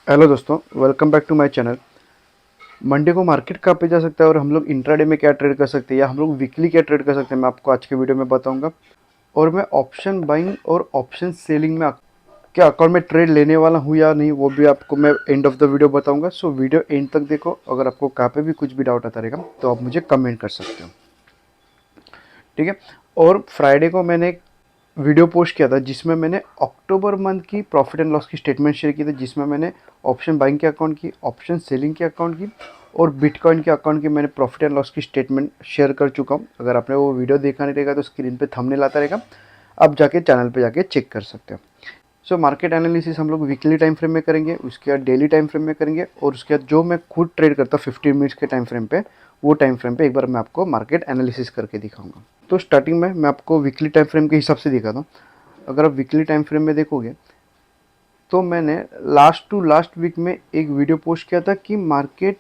Hello दोस्तों, welcome back to my channel. Monday को market कहाँ पे जा सकता है और हम लोग इंट्राडे में क्या ट्रेड कर सकते हैं या हम लोग वीकली क्या ट्रेड कर सकते हैं, मैं आपको आज के वीडियो में बताऊंगा। और मैं ऑप्शन बाइंग और ऑप्शन सेलिंग में क्या अकाउंट में ट्रेड लेने वाला हूँ या नहीं, वो भी आपको मैं एंड ऑफ द वीडियो बताऊंगा। सो वीडियो एंड तक देखो। अगर आपको कहाँ पे भी कुछ भी डाउट आता रहेगा तो आप मुझे कमेंट कर सकते हो, ठीक है। और फ्राइडे को मैंने एक वीडियो पोस्ट किया था जिसमें मैंने अक्टूबर मंथ की प्रॉफिट एंड लॉस की स्टेटमेंट शेयर की थी, जिसमें मैंने ऑप्शन बाइंग के अकाउंट की, ऑप्शन सेलिंग के अकाउंट की और बिटकॉइन के अकाउंट की मैंने प्रॉफिट एंड लॉस की स्टेटमेंट शेयर कर चुका हूँ। अगर आपने वो वीडियो देखा नहीं रहेगा तो स्क्रीन पे थंबनेल आता रहेगा, आप जाके चैनल पे जाके चेक कर सकते हो। सो मार्केट एनालिसिस हम लोग वीकली टाइम फ्रेम में करेंगे, उसके बाद डेली टाइम फ्रेम में करेंगे और उसके बाद जो मैं खुद ट्रेड करता हूँ 15 मिनट्स के टाइम फ्रेम पे, वो टाइम फ्रेम पे एक बार मैं आपको मार्केट एनालिसिस करके दिखाऊंगा। तो स्टार्टिंग में मैं आपको वीकली टाइम फ्रेम के हिसाब से दिखाता हूँ। अगर आप वीकली टाइम फ्रेम में देखोगे तो मैंने लास्ट टू लास्ट वीक में एक वीडियो पोस्ट किया था कि मार्केट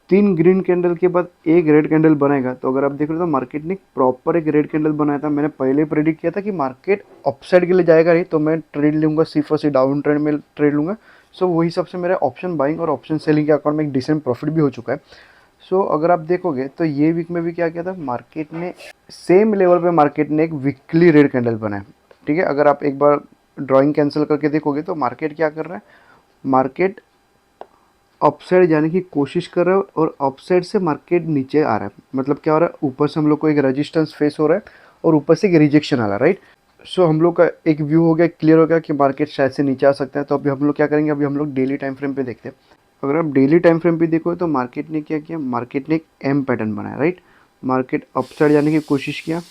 3 ग्रीन कैंडल के बाद एक रेड कैंडल बनाएगा। तो अगर आप देख रहे हो तो मार्केट ने प्रॉपर एक रेड कैंडल बनाया था। मैंने पहले ही प्रेडिक्ट किया था कि मार्केट अपसाइड के लिए जाएगा नहीं, तो मैं ट्रेड लूंगा, सिर्फ और सिर्फ डाउन ट्रेंड में ट्रेड लूंगा। सो वही हिसाब से मेरा ऑप्शन बाइंग और ऑप्शन सेलिंग के अकाउंट में एक डिसेंट प्रॉफिट भी हो चुका है। सो अगर आप देखोगे तो ये वीक में भी क्या किया था, मार्केट ने सेम लेवल पे मार्केट ने एक वीकली रेड कैंडल बनाया, ठीक है। अगर आप एक बार ड्राइंग कैंसिल करके देखोगे तो मार्केट क्या कर रहा है, मार्केट अपसाइड जाने की कोशिश कर रहा है और अपसाइड से मार्केट नीचे आ रहा है। मतलब क्या हो रहा है, ऊपर से हम लोग को एक रेजिस्टेंस फेस हो रहा है और ऊपर से एक रिजेक्शन आ रहा है, राइट। सो हम लोग का एक व्यू हो गया, क्लियर हो गया कि मार्केट शायद से नीचे आ सकता है। तो अभी हम लोग क्या करेंगे, अभी हम लोग डेली टाइम फ्रेम पे देखते हैं। अगर आप डेली टाइम फ्रेम पे देखो तो मार्केट ने क्या किया, मार्केट ने एक एम पैटर्न बनाया, राइट। मार्केट अपसाइड जाने की कोशिश किया,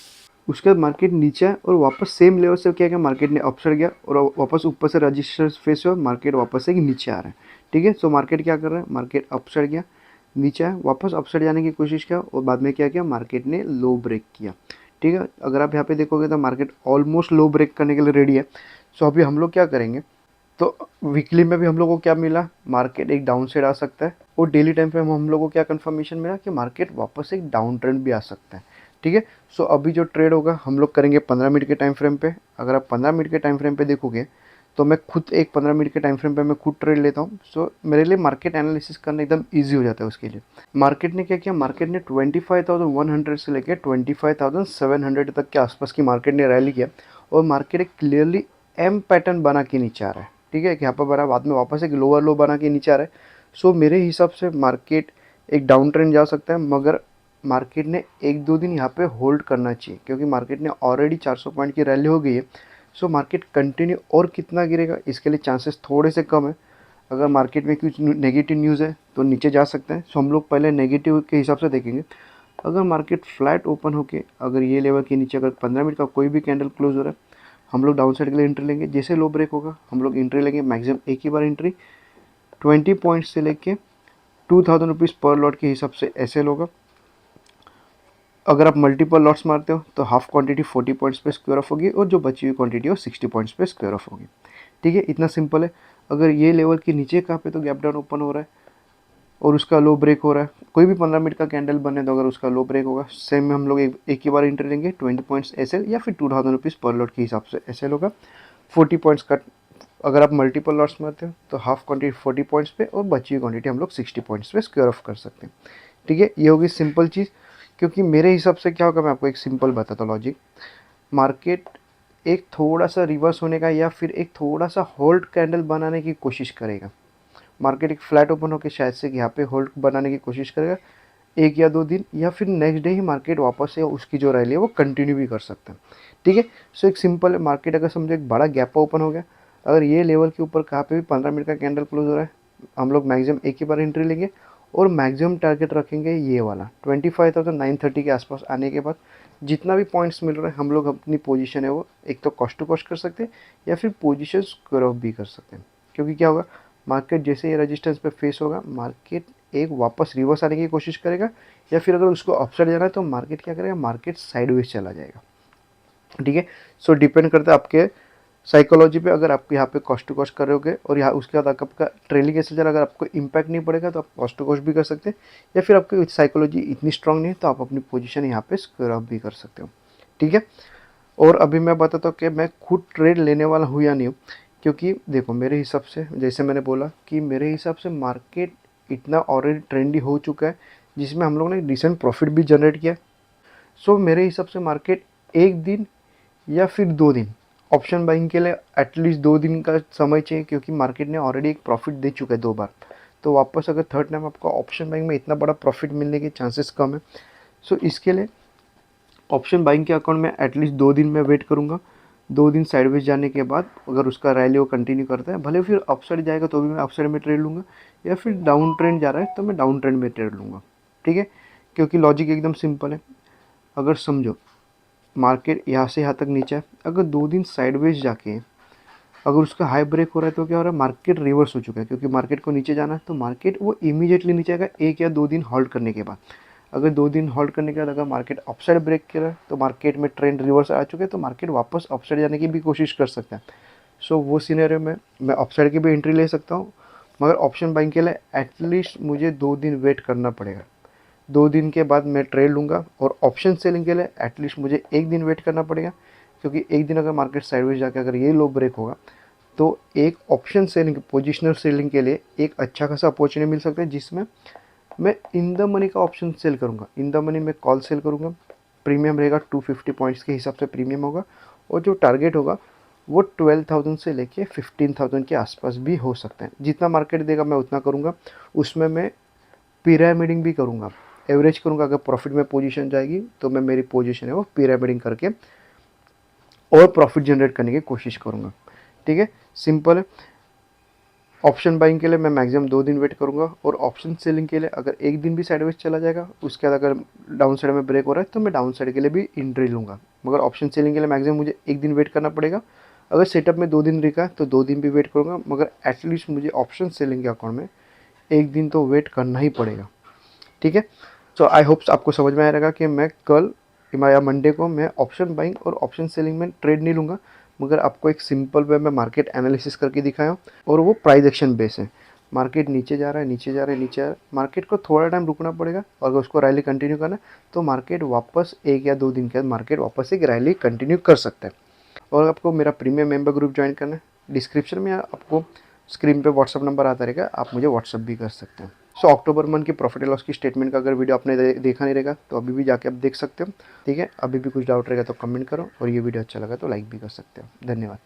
उसके बाद मार्केट नीचे आया और वापस सेम लेवल से क्या किया, मार्केट ने अपसाइड गया और वापस ऊपर से रजिस्टर फेस हुआ, मार्केट वापस से नीचे आ रहा है, ठीक है। सो मार्केट क्या कर रहा है, मार्केट अपसाइड गया, नीचे आया, वापस अपसाइड जाने की कोशिश किया और बाद में क्या किया, मार्केट ने लो ब्रेक किया, ठीक है। अगर आप यहाँ पे देखोगे तो मार्केट ऑलमोस्ट लो ब्रेक करने के लिए रेडी है। सो अभी हम लोग क्या करेंगे, तो वीकली में भी हम लोग को क्या मिला, मार्केट एक डाउन साइड आ सकता है और डेली टाइम पे हम लोग को क्या कंफर्मेशन मिला कि मार्केट वापस एक डाउन ट्रेंड भी आ सकता है, ठीक है। सो अभी जो ट्रेड होगा हम लोग करेंगे 15 मिनट के टाइम फ्रेम पे। अगर आप 15 मिनट के टाइम फ्रेम पे देखोगे तो मैं खुद एक 15 मिनट के टाइम फ्रेम पे मैं खुद ट्रेड लेता हूँ। सो मेरे लिए मार्केट एनालिसिस करना एकदम ईजी हो जाता है उसके लिए। मार्केट ने क्या किया, मार्केट ने 25,100 से लेकर 25,700 तक के आसपास की मार्केट ने रैली किया और मार्केट एक क्लियरली एम पैटर्न बना के नीचे आ रहा है, ठीक है। यहाँ पर बना, बाद में वापस एक लोअर लो बना के नीचे आ रहा है। सो मेरे हिसाब से मार्केट एक डाउन ट्रेंड जा सकता है, मगर मार्केट ने एक दो दिन यहाँ पे होल्ड करना चाहिए क्योंकि मार्केट ने ऑलरेडी 400 पॉइंट की रैली हो गई है। सो मार्केट कंटिन्यू और कितना गिरेगा इसके लिए चांसेस थोड़े से कम है। अगर मार्केट में कुछ नेगेटिव न्यूज़ है तो नीचे जा सकते हैं। सो हम लोग पहले नेगेटिव के हिसाब से देखेंगे। अगर मार्केट फ्लैट ओपन होके अगर ये लेवल के नीचे अगर 15 मिनट का कोई भी कैंडल क्लोज हो रहा है, हम लोग डाउन साइड के लिए एंट्री लेंगे। जैसे लो ब्रेक होगा हम लोग एंट्री लेंगे, मैक्सिमम एक ही बार एंट्री 20 पॉइंट से लेके 2,000 रुपीज़ पर लॉट के हिसाब से ऐसे होगा। अगर आप मल्टीपल लॉट्स मारते हो तो हाफ क्वांटिटी 40 पॉइंट्स पे स्क्वायर ऑफ होगी और जो बची हुई क्वांटिटी है 60 पॉइंट्स पे स्क्वायर ऑफ होगी, ठीक है। इतना सिंपल है। अगर ये लेवल के नीचे कहाँ पे तो गैप डाउन ओपन हो रहा है और उसका लो ब्रेक हो रहा है, कोई भी 15 मिनट का कैंडल बने तो अगर उसका लो ब्रेक होगा सेम में हम लोग एक ही बार एंट्री लेंगे 20 पॉइंट्स एसएल या फिर 2,000 रुपीज़ पर लॉट के हिसाब से एसएल होगा। 40 पॉइंट्स का अगर आप मल्टीपल लॉट्स मारते हो तो हाफ क्वांटिटी 40 पॉइंट्स पे और बची हुई क्वांटिटी हम लोग 60 पॉइंट्स पे स्क्वायर ऑफ कर सकते हैं, ठीक है। ये होगी सिंपल चीज़। क्योंकि मेरे हिसाब से क्या होगा, मैं आपको एक सिंपल बताता हूँ लॉजिक। मार्केट एक थोड़ा सा रिवर्स होने का या फिर एक थोड़ा सा होल्ड कैंडल बनाने की कोशिश करेगा। मार्केट एक फ्लैट ओपन होकर शायद से यहाँ पे होल्ड बनाने की कोशिश करेगा एक या दो दिन, या फिर नेक्स्ट डे ही मार्केट वापस से उसकी जो रैली है वो कंटिन्यू भी कर सकता है, ठीक है। सो एक सिंपल है, मार्केट अगर समझो एक बड़ा गैप ओपन हो गया, अगर ये लेवल के ऊपर कहाँ पे भी 15 मिनट का कैंडल क्लोज हो रहा है, हम लोग मैक्सिमम एक ही बार एंट्री लेंगे और मैक्सिमम टारगेट रखेंगे ये वाला 25,930 के आसपास आने के बाद जितना भी पॉइंट्स मिल रहा है हम लोग अपनी पोजीशन है वो एक तो कॉस्ट टू कॉस्ट कर सकते हैं या फिर पोजीशन स्क्वायर ऑफ भी कर सकते हैं। क्योंकि क्या होगा, मार्केट जैसे ये रेजिस्टेंस पे फेस होगा मार्केट एक वापस रिवर्स आने की कोशिश करेगा, या फिर अगर उसको अपसाइड जाना है तो मार्केट क्या करेगा, मार्केट साइडवेज चला जाएगा, ठीक है। सो डिपेंड करता है आपके साइकोलॉजी पे। अगर आप यहाँ पे कॉस्ट टू कॉस्ट करोगे और यहाँ उसके बाद आपका ट्रेलिंग कैसे चला, अगर आपको इम्पैक्ट नहीं पड़ेगा तो आप कॉस्ट टू कॉस्ट भी कर सकते हैं, या फिर आपकी साइकोलॉजी इतनी स्ट्रांग नहीं है तो आप अपनी पोजीशन यहाँ पे स्क्वायर ऑफ भी कर सकते हो, ठीक है। और अभी मैं बताता हूँ कि मैं खुद ट्रेड लेने वाला हूँ या नहीं हूँ। क्योंकि देखो मेरे हिसाब से, जैसे मैंने बोला कि मेरे हिसाब से मार्केट इतना ऑलरेडी ट्रेंडी हो चुका है जिसमें हम लोग ने डिसेंट प्रॉफिट भी जनरेट किया। सो मेरे हिसाब से मार्केट एक दिन या फिर 2 दिन ऑप्शन बाइंग के लिए एटलीस्ट 2 दिन का समय चाहिए, क्योंकि मार्केट ने ऑलरेडी एक प्रॉफिट दे चुका है 2 बार। तो वापस अगर थर्ड टाइम आपको ऑप्शन बाइंग में इतना बड़ा प्रॉफिट मिलने के चांसेस कम है। सो इसके लिए ऑप्शन बाइंग के अकाउंट में एटलीस्ट 2 दिन मैं वेट करूँगा। 2 दिन साइडवेज जाने के बाद अगर उसका रैली वो कंटिन्यू करता है, भले फिर अपसाइड जाएगा तो भी मैं अपसाइड में ट्रेड लूँगा, या फिर डाउन ट्रेंड जा रहा है तो मैं डाउन ट्रेंड में ट्रेड लूँगा। ठीक है, क्योंकि लॉजिक एकदम सिंपल है। अगर समझो मार्केट यहाँ से यहाँ तक नीचे है, अगर 2 दिन साइडवेज जाके अगर उसका हाई ब्रेक हो रहा है तो क्या हो रहा है, मार्केट रिवर्स हो चुका है। क्योंकि मार्केट को नीचे जाना है तो मार्केट वो इमीडिएटली नीचे आएगा 1 या 2 दिन होल्ड करने के बाद। अगर 2 दिन होल्ड करने के बाद अगर मार्केट अपसाइड ब्रेक कर रहा है तो मार्केट में ट्रेंड रिवर्स आ चुके हैं, तो मार्केट वापस अपसाइड जाने की भी कोशिश कर सकता है। सो वो सिनेरियो में मैं अपसाइड की भी एंट्री ले सकता हूँ, मगर ऑप्शन बाइंग के लिए एटलीस्ट मुझे 2 दिन वेट करना पड़ेगा। 2 दिन के बाद मैं ट्रेड लूँगा। और ऑप्शन सेलिंग के लिए एटलीस्ट मुझे 1 दिन वेट करना पड़ेगा, क्योंकि 1 दिन अगर मार्केट साइडवेज जाकर अगर ये लो ब्रेक होगा तो एक ऑप्शन सेलिंग, पोजिशनल सेलिंग के लिए एक अच्छा खासा अपॉर्चुनिटी मिल सकता है, जिसमें मैं इन द मनी का ऑप्शन सेल करूँगा। इन द मनी में कॉल सेल करूँगा, प्रीमियम रहेगा 250 पॉइंट्स के हिसाब से प्रीमियम होगा, और जो टारगेट होगा वो 12,000 से लेके 15,000 के आसपास भी हो सकता है। जितना मार्केट देगा मैं उतना करूँगा। उसमें मैं पिरामिडिंग भी करूँगा, एवरेज करूँगा। अगर प्रॉफिट में पोजीशन जाएगी तो मैं मेरी पोजीशन है वो पिरामिडिंग करके और प्रॉफिट जनरेट करने की कोशिश करूँगा। ठीक है, सिंपल है। ऑप्शन बाइंग के लिए मैं मैक्सिमम 2 दिन वेट करूँगा, और ऑप्शन सेलिंग के लिए अगर 1 दिन भी साइडवेज चला जाएगा, उसके बाद अगर डाउन साइड में ब्रेक हो रहा है तो मैं डाउन साइड के लिए भी एंट्री लूँगा। मगर ऑप्शन सेलिंग के लिए मैक्सिमम मुझे 1 दिन वेट करना पड़ेगा। अगर सेटअप में 2 दिन रुका तो 2 दिन भी वेट करूँगा, मगर एटलीस्ट मुझे ऑप्शन सेलिंग के अकाउंट में 1 दिन तो वेट करना ही पड़ेगा। ठीक है, सो आई होप्स आपको समझ में आएगा कि मैं कल या मंडे को मैं ऑप्शन बाइंग और ऑप्शन सेलिंग में ट्रेड नहीं लूँगा, मगर आपको एक सिंपल वे में मार्केट एनालिसिस करके दिखाया हूँ, और वो प्राइस एक्शन बेस है। मार्केट नीचे जा रहा है, नीचे जा रहा है, नीचे आ रहा है, मार्केट को थोड़ा टाइम रुकना पड़ेगा, और अगर उसको रैली कंटिन्यू करना है तो मार्केट वापस 1 या 2 दिन के बाद मार्केट वापस एक रैली कंटिन्यू कर सकता है। और आपको मेरा प्रीमियम मेंबर ग्रुप ज्वाइन करना है, डिस्क्रिप्शन में आपको स्क्रीन पे व्हाट्सअप नंबर आता रहेगा, आप मुझे व्हाट्सअप भी कर सकते हैं। सो अक्टूबर मंथ की प्रॉफिट एंड लॉस की स्टेटमेंट का अगर वीडियो आपने देखा नहीं रहेगा तो अभी भी जाके आप देख सकते हो। ठीक है, अभी भी कुछ डाउट रहेगा तो कमेंट करो, और ये वीडियो अच्छा लगा तो लाइक भी कर सकते हो। धन्यवाद।